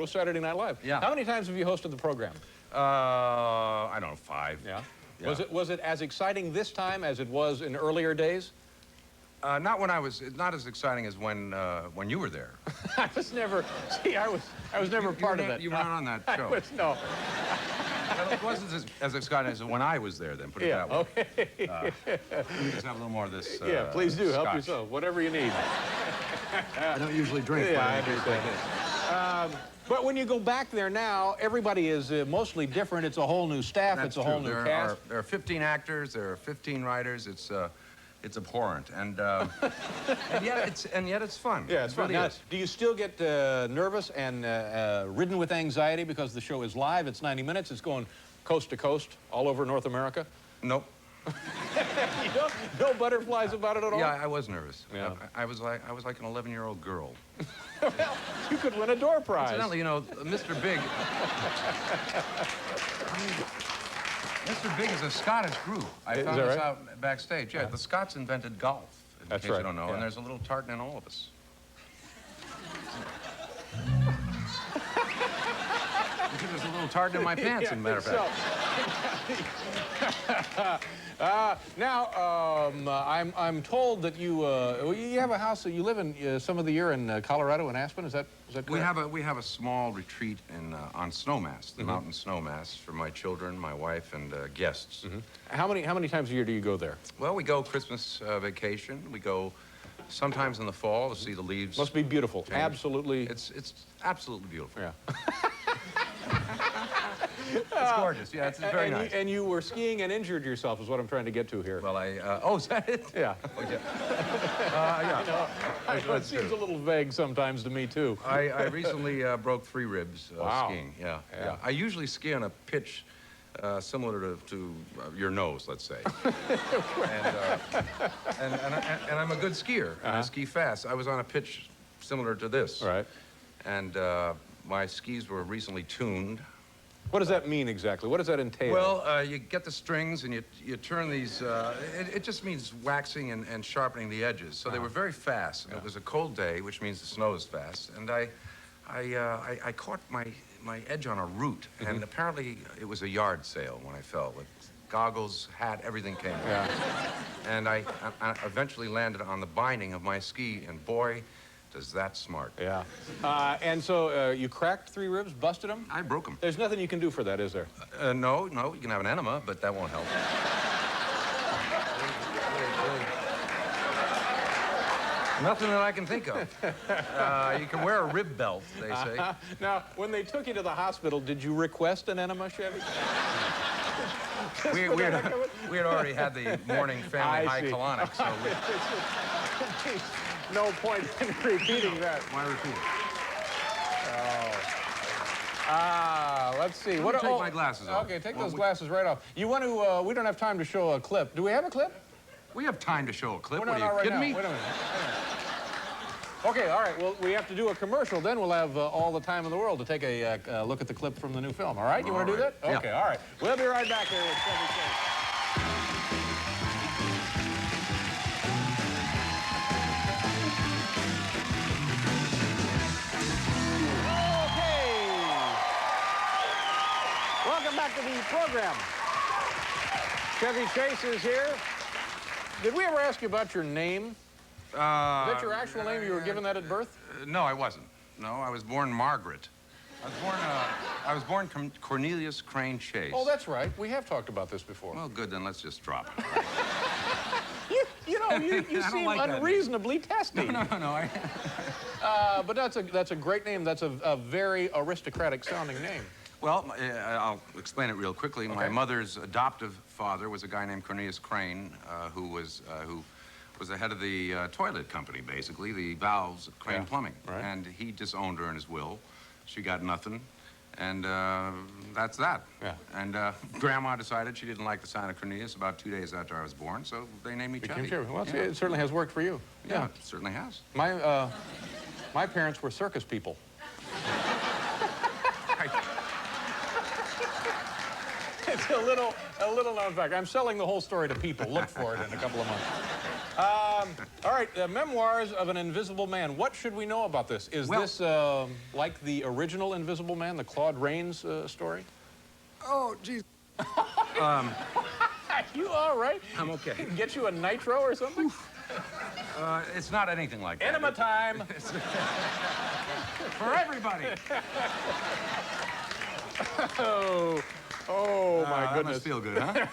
with Saturday Night Live. Yeah. How many times have you hosted the program? I don't know, 5. Yeah. Yeah. Was it as exciting this time as it was in earlier days? Not as exciting as when you were there. I was never. See, I was never part of it. You were not on that show. No. Well, it wasn't as exciting as when I was there. Then put it that way. Okay. We just have a little more of this. Yeah, please do help scotch. yourself. Whatever you need. I don't usually drink. Yeah, but I understand. But when you go back there now, everybody is mostly different. It's a whole new staff. That's it's a whole true. new cast. There are 15 actors. There are 15 writers. It's abhorrent, and yet it's fun. Yeah, it's fun. Really Now, is. do you still get nervous and ridden with anxiety because the show is live? It's 90 minutes. It's going coast to coast all over North America. Nope. You don't, no butterflies about it at all. Yeah, I was nervous. Yeah. I was like an 11-year-old girl. Well, you could win a door prize. Incidentally, you know, Mr. Big. Mr. Big is a Scottish group. I found this out backstage. Yeah, the Scots invented golf, in That's case right. you don't know, Yeah. and there's a little tartan in all of us. Because there's a little tartan in my pants, as a matter of fact. I'm told that you have a house that you live in some of the year in Colorado in Aspen. Is that correct? We have a small retreat in on Snowmass, the mountain Snowmass, for my children, my wife, and guests. How many times a year do you go there? Well, we go Christmas vacation. We go sometimes in the fall to see the leaves. Must be beautiful. change. Absolutely. It's absolutely beautiful. Yeah. It's gorgeous. Yeah, it's very nice. And you were skiing and injured yourself, is what I'm trying to get to here. Well, oh, is that it? Yeah. Oh, yeah. I know it seems a little vague sometimes to me, too. I recently broke 3 ribs Wow. skiing. Yeah. I usually ski on a pitch similar to your nose, let's say. and I'm a good skier. And I ski fast. I was on a pitch similar to this. Right. And my skis were recently tuned. What does that mean exactly? What does that entail? Well, you get the strings and you turn these, it just means waxing and sharpening the edges. So they were very fast. And it was a cold day, which means the snow is fast. And I caught my edge on a root, and apparently it was a yard sale when I fell. With goggles, hat, everything came off. Yeah. And I eventually landed on the binding of my ski, and boy, does that smart. Yeah. And so you cracked 3 ribs, busted them? I broke them. There's nothing you can do for that, is there? No, you can have an enema, but that won't help. Nothing that I can think of. You can wear a rib belt, they say. Now, when they took you to the hospital, did you request an enema, Chevy? We had already had the morning family high colonic, so no point in repeating that. why repeat it? Let's see. Let me take my glasses off. Okay, take those glasses right off. You want to, we don't have time to show a clip. Do we have a clip? We have time to show a clip. Oh, no, What are you not right kidding now. me? Wait a minute. Okay, all right. Well, we have to do a commercial. Then we'll have all the time in the world to take a look at the clip from the new film. All right? You want to do that? Yeah. Okay, all right. We'll be right back here with Chevy Chase. Welcome back to the program. Chevy Chase is here. Did we ever ask you about your name? Is that your actual name? You were given that at birth? No, I wasn't. No, I was born Margaret. I was born Cornelius Crane Chase. Oh, that's right. We have talked about this before. Well, good, then let's just drop it. You seem like that name. unreasonably testy. No. But that's a great name. That's a very aristocratic sounding name. Well, I'll explain it real quickly. Okay. My mother's adoptive father was a guy named Cornelius Crane, who was the head of the toilet company, basically, the valves at Crane Plumbing. Right. And he disowned her in his will. She got nothing, and that's that. Yeah. And Grandma decided she didn't like the sound of Cornelius about 2 days after I was born, so they named me Chevy. Well, it certainly has worked for you. Yeah, it certainly has. My parents were circus people. It's a little known fact. I'm selling the whole story to people. Look for it in a couple of months. All right, Memoirs of an Invisible Man. What should we know about this? Is this like the original Invisible Man, the Claude Rains story? Oh, geez. You all right? I'm okay. Get you a nitro or something? It's not anything like that. Enema time. For everybody. Oh, my That goodness. must feel good, huh?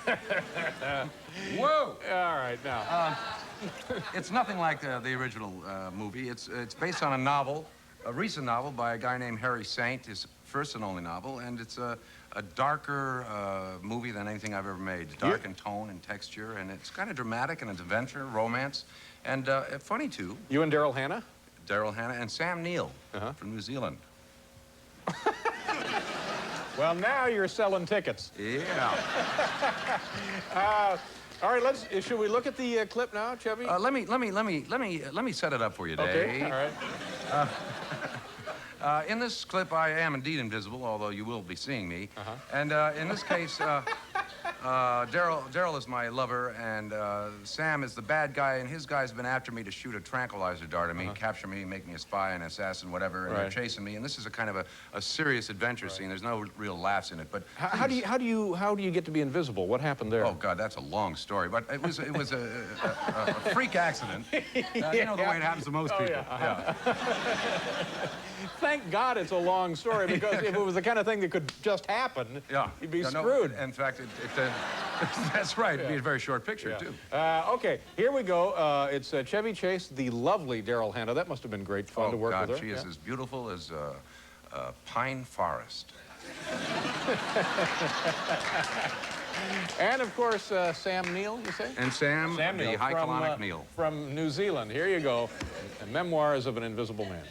Whoa! All right, now. It's nothing like the original movie. It's based on a novel, a recent novel by a guy named Harry Saint, his first and only novel, and it's a darker movie than anything I've ever made. Dark in tone and texture, and it's kind of dramatic, and it's adventure, romance, and funny, too. You and Daryl Hannah? Daryl Hannah and Sam Neill from New Zealand. Well, now you're selling tickets. Yeah. All right, should we look at the clip now, Chevy? Let me set it up for you, Dave. Okay, all right. In this clip, I am indeed invisible, although you will be seeing me. And in this case, Daryl is my lover, and Sam is the bad guy, and his guy's been after me to shoot a tranquilizer dart at me, capture me, make me a spy, an assassin, whatever, and they're chasing me. And this is a kind of a serious adventure scene. There's no real laughs in it, but How do you get to be invisible? What happened there? oh God, that's a long story. But it was a freak accident. You know the way it happens to most people. Yeah. Thank God it's a long story, because if it was the kind of thing that could just happen, you'd be screwed. In fact, that's right. It'd be a very short picture, too. Okay, here we go. It's Chevy Chase, the lovely Daryl Hannah. That must have been great fun to work with her. She is as beautiful as a pine forest. And, of course, Sam Neill, you say? And Sam the high colonic Neill. From New Zealand. Here you go. Memoirs of an Invisible Man.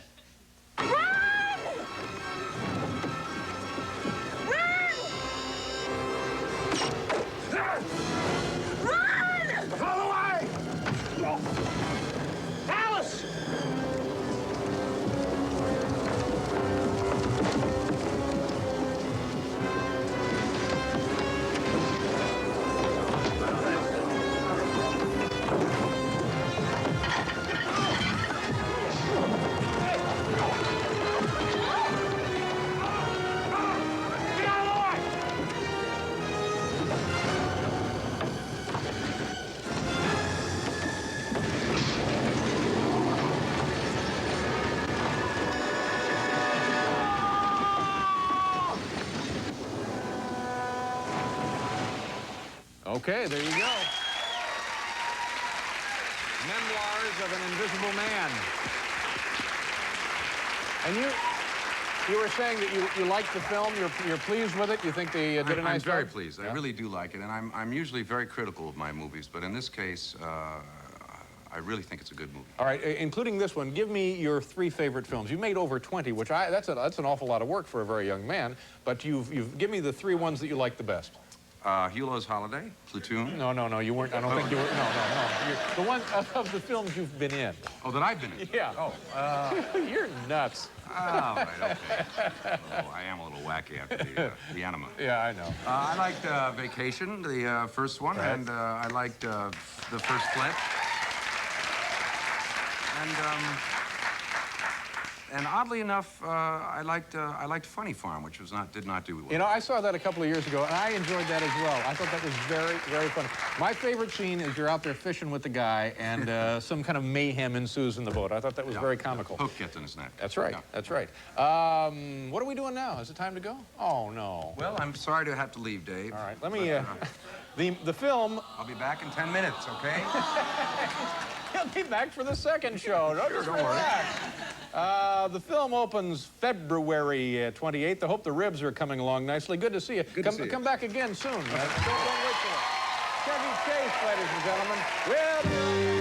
Okay, there you go. Memoirs of an Invisible Man. And you were saying that you liked the film. You're pleased with it. You think they did a nice job? I'm very pleased. I really do like it, and I'm usually very critical of my movies, but in this case, I really think it's a good movie. All right, including this one, give me your 3 favorite films. You made over 20, which that's an awful lot of work for a very young man. But give me the 3 ones that you like the best. Hulo's Holiday, Platoon. No, you weren't. I don't think you were. No. You're, the one of the films you've been in. Oh, that I've been in? Yeah. Oh. You're nuts. Oh, right, okay. Oh, I am a little wacky after the enema. Yeah, I know. I liked Vacation, the first one, and I liked the first Flint. And oddly enough, I liked Funny Farm, which did not do well. You know, I saw that a couple of years ago, and I enjoyed that as well. I thought that was very, very funny. My favorite scene is you're out there fishing with the guy, and some kind of mayhem ensues in the boat. I thought that was very comical. Hook gets in his neck. That's right. Yeah. That's right. What are we doing now? Is it time to go? Oh, no. Well, I'm sorry to have to leave, Dave. All right. Let me... the film... I'll be back in 10 minutes, okay? He'll be back for the second show. Don't worry. The film opens February 28th. I hope the ribs are coming along nicely. Good to see you. Come back again soon. Don't wait for it. Chevy Chase, ladies and gentlemen. We'll be